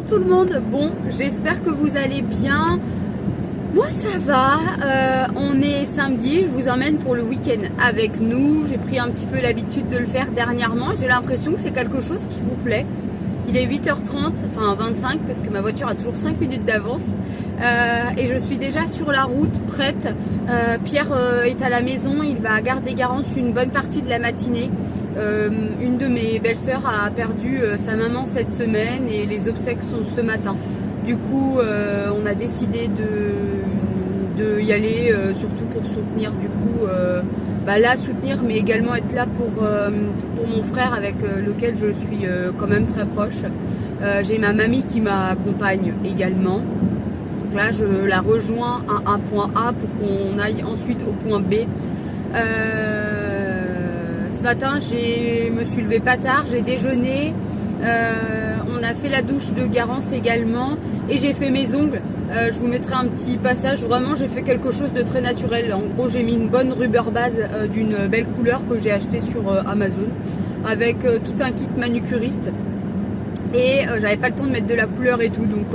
Bonjour tout le monde, bon j'espère que vous allez bien. Moi ça va, on est samedi, je vous emmène pour le week-end avec nous. J'ai pris un petit peu l'habitude de le faire dernièrement, j'ai l'impression que c'est quelque chose qui vous plaît. Il est 8h30, enfin 25 parce que ma voiture a toujours 5 minutes d'avance et je suis déjà sur la route prête. Pierre est à la maison, il va à Gare des Garences une bonne partie de la matinée. Une de mes belles-sœurs a perdu sa maman cette semaine et les obsèques sont ce matin. Du coup on a décidé de y aller surtout pour soutenir du coup la soutenir mais également être là pour mon frère avec lequel je suis quand même très proche. J'ai ma mamie qui m'accompagne également. Donc là je la rejoins à un point A pour qu'on aille ensuite au point B. Ce matin je me suis levée pas tard, j'ai déjeuné, on a fait la douche de Garance également et j'ai fait mes ongles. Je vous mettrai un petit passage, vraiment j'ai fait quelque chose de très naturel. En gros j'ai mis une bonne rubber base d'une belle couleur que j'ai acheté sur Amazon avec tout un kit manucuriste et j'avais pas le temps de mettre de la couleur et tout, donc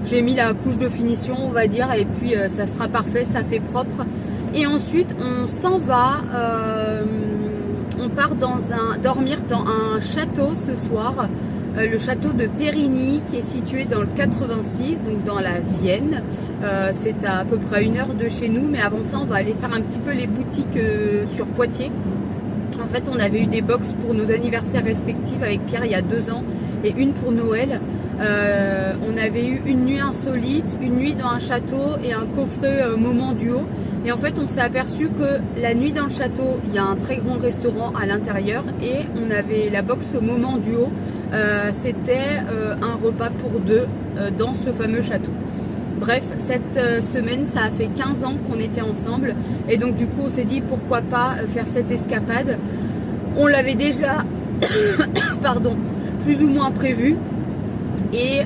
j'ai mis la couche de finition on va dire et puis ça sera parfait, ça fait propre. Et ensuite on s'en va, on part dormir dans un château ce soir. Le château de Périgny qui est situé dans le 86, donc dans la Vienne. C'est à peu près 1 heure de chez nous, mais avant ça on va aller faire un petit peu les boutiques sur Poitiers. En fait on avait eu des box pour nos anniversaires respectifs avec Pierre il y a 2 ans et une pour Noël. On avait eu une nuit insolite, une nuit dans un château et un coffret moment duo. Et en fait on s'est aperçu que la nuit dans le château il y a un très grand restaurant à l'intérieur et on avait la box moment duo. C'était un repas pour 2 dans ce fameux château. Bref, cette semaine ça a fait 15 ans qu'on était ensemble et donc du coup on s'est dit pourquoi pas faire cette escapade. On l'avait déjà pardon, plus ou moins prévu. Et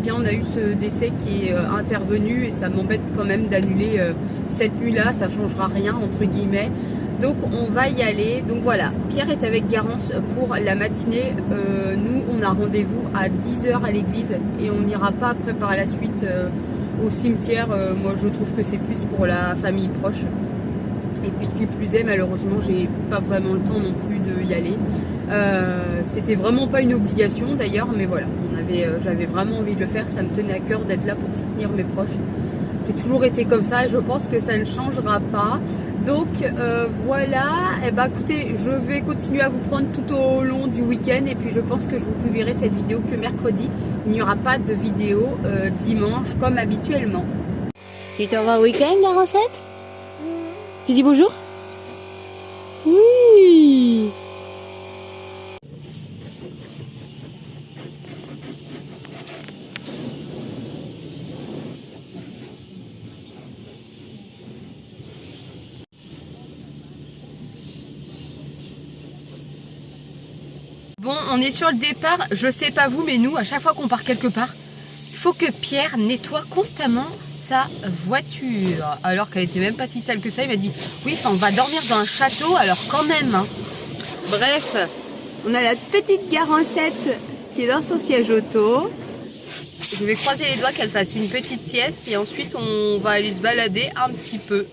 bien on a eu ce décès qui est intervenu et ça m'embête quand même d'annuler cette nuit-là, ça changera rien entre guillemets. Donc on va y aller. Donc voilà, Pierre est avec Garance pour la matinée. Nous on a rendez-vous à 10h à l'église et on n'ira pas après par la suite au cimetière. Moi je trouve que c'est plus pour la famille proche. Et puis qui plus est, malheureusement j'ai pas vraiment le temps non plus de y aller. C'était vraiment pas une obligation d'ailleurs, mais voilà, j'avais vraiment envie de le faire, ça me tenait à cœur d'être là pour soutenir mes proches. J'ai toujours été comme ça et je pense que ça ne changera pas. Donc voilà, et écoutez, je vais continuer à vous prendre tout au long du week-end et puis je pense que je vous publierai cette vidéo que mercredi. Il n'y aura pas de vidéo dimanche comme habituellement. Tu t'en vas au week-end, Garancette? Tu dis bonjour? Oui. Bon, on est sur le départ, je sais pas vous, mais nous, à chaque fois qu'on part quelque part, il faut que Pierre nettoie constamment sa voiture. Alors qu'elle était même pas si sale que ça, il m'a dit, oui, on va dormir dans un château, alors quand même. Hein. Bref, on a la petite Garancette qui est dans son siège auto. Je vais croiser les doigts qu'elle fasse une petite sieste et ensuite on va aller se balader un petit peu.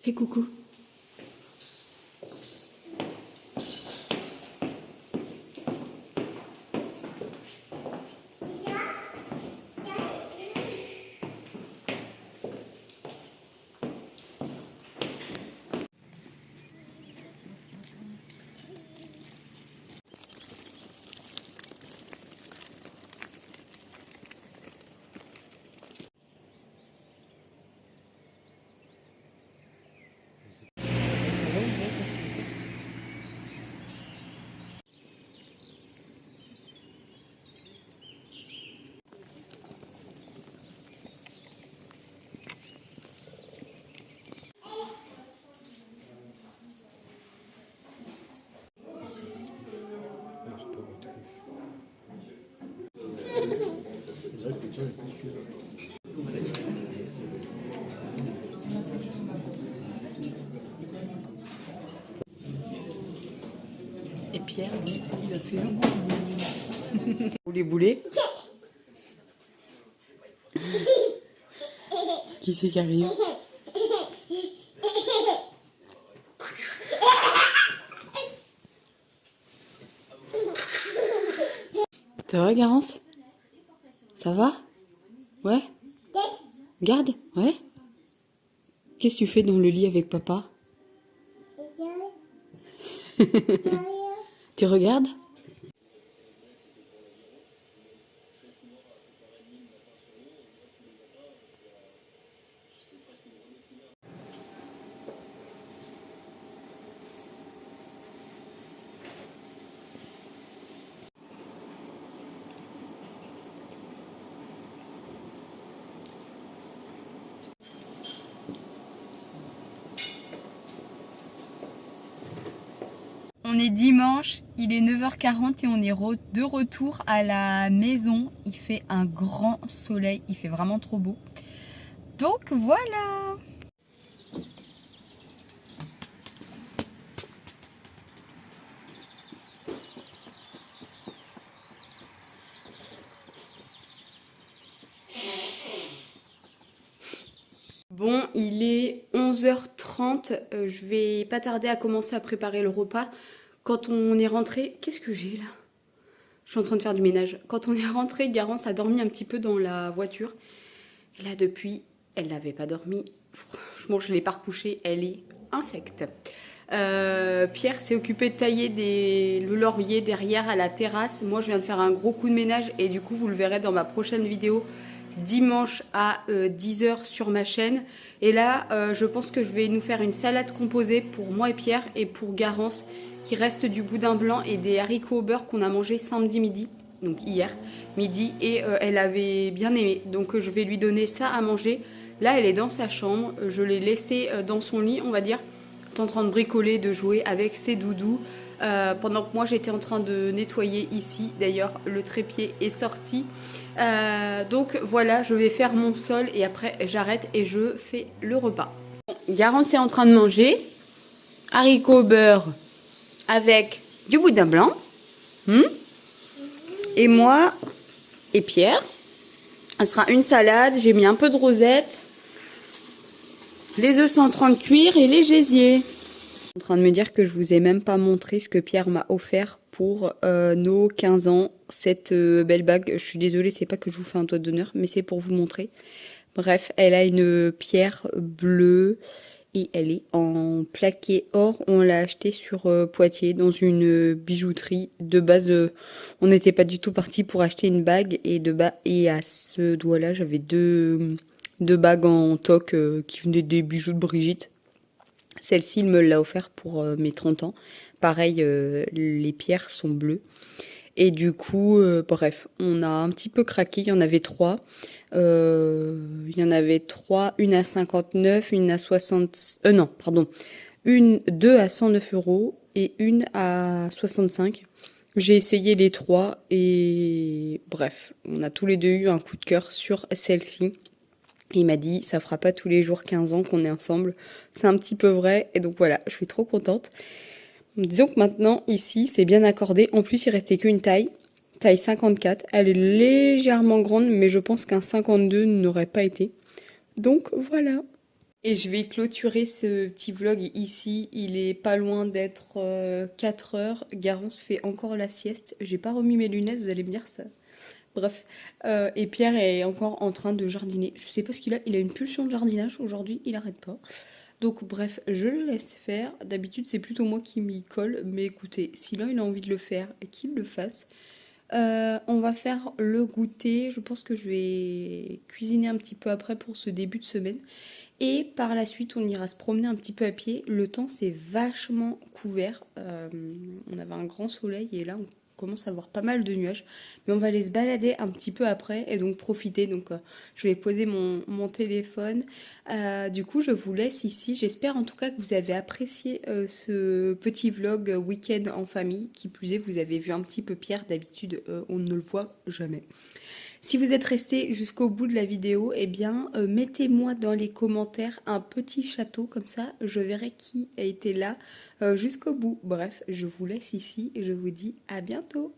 Fais coucou. Et Pierre, lui, il a fait le boulot. Boulé boulé. Qui c'est qui arrive? Ça va, Garance? Ça va? Ouais? Garde? Ouais? Qu'est-ce que tu fais dans le lit avec papa? Tu regardes? On est dimanche, il est 9h40 et on est de retour à la maison. Il fait un grand soleil, il fait vraiment trop beau. Donc voilà! Bon, il est 11h30, je vais pas tarder à commencer à préparer le repas. Quand on est rentré... Qu'est-ce que j'ai là? Je suis en train de faire du ménage. Quand on est rentré, Garance a dormi un petit peu dans la voiture. Et là, depuis, elle n'avait pas dormi. Franchement, je ne l'ai pas recouchée, elle est infecte. Pierre s'est occupé de tailler le laurier derrière à la terrasse. Moi, je viens de faire un gros coup de ménage et du coup, vous le verrez dans ma prochaine vidéo dimanche à 10h sur ma chaîne. Et là, je pense que je vais nous faire une salade composée pour moi et Pierre et pour Garance, qui reste du boudin blanc et des haricots au beurre qu'on a mangé samedi midi, donc hier midi, et elle avait bien aimé. Donc je vais lui donner ça à manger. Là, elle est dans sa chambre, je l'ai laissée dans son lit, on va dire. Elle est en train de bricoler, de jouer avec ses doudous. Pendant que moi j'étais en train de nettoyer ici, d'ailleurs le trépied est sorti. Donc voilà, je vais faire mon sol et après j'arrête et je fais le repas. Garance est en train de manger haricots au beurre avec du boudin blanc. Et moi et Pierre, ça sera une salade. J'ai mis un peu de rosette. Les œufs sont en train de cuire et les gésiers. En train de me dire que je vous ai même pas montré ce que Pierre m'a offert pour nos 15 ans. Cette belle bague. Je suis désolée, c'est pas que je vous fais un doigt d'honneur, mais c'est pour vous montrer. Bref, elle a une pierre bleue et elle est en plaqué or. On l'a achetée sur Poitiers dans une bijouterie. De base, on n'était pas du tout parti pour acheter une bague et à ce doigt-là, j'avais deux bagues en toc qui venaient des bijoux de Brigitte. Celle-ci, il me l'a offert pour mes 30 ans. Pareil, les pierres sont bleues. Et du coup, bref, on a un petit peu craqué. Il y en avait 3. Une à 59, une à 60... non, pardon. Deux à 109 € et une à 65. J'ai essayé les 3 et bref, on a tous les deux eu un coup de cœur sur celle-ci. Il m'a dit, ça fera pas tous les jours 15 ans qu'on est ensemble. C'est un petit peu vrai. Et donc voilà, je suis trop contente. Disons que maintenant, ici, c'est bien accordé. En plus, il restait qu'une taille 54. Elle est légèrement grande, mais je pense qu'un 52 n'aurait pas été. Donc voilà. Et je vais clôturer ce petit vlog ici. Il est pas loin d'être 4 heures. Garance fait encore la sieste. J'ai pas remis mes lunettes, vous allez me dire ça. Bref, et Pierre est encore en train de jardiner. Je sais pas ce qu'il a, il a une pulsion de jardinage aujourd'hui, il arrête pas. Donc bref, je le laisse faire. D'habitude, c'est plutôt moi qui m'y colle, mais écoutez, si là il a envie de le faire, qu'il le fasse. On va faire le goûter. Je pense que je vais cuisiner un petit peu après pour ce début de semaine. Et par la suite, on ira se promener un petit peu à pied. Le temps, c'est vachement couvert. On avait un grand soleil et là, on commence à avoir pas mal de nuages, mais on va aller se balader un petit peu après et donc profiter. Donc je vais poser mon téléphone, Du coup, je vous laisse ici. J'espère en tout cas que vous avez apprécié ce petit vlog week-end en famille. Qui plus est, vous avez vu un petit peu Pierre. D'habitude, on ne le voit jamais. Si vous êtes resté jusqu'au bout de la vidéo, eh bien, mettez-moi dans les commentaires un petit château, comme ça, je verrai qui a été là jusqu'au bout. Bref, je vous laisse ici et je vous dis à bientôt.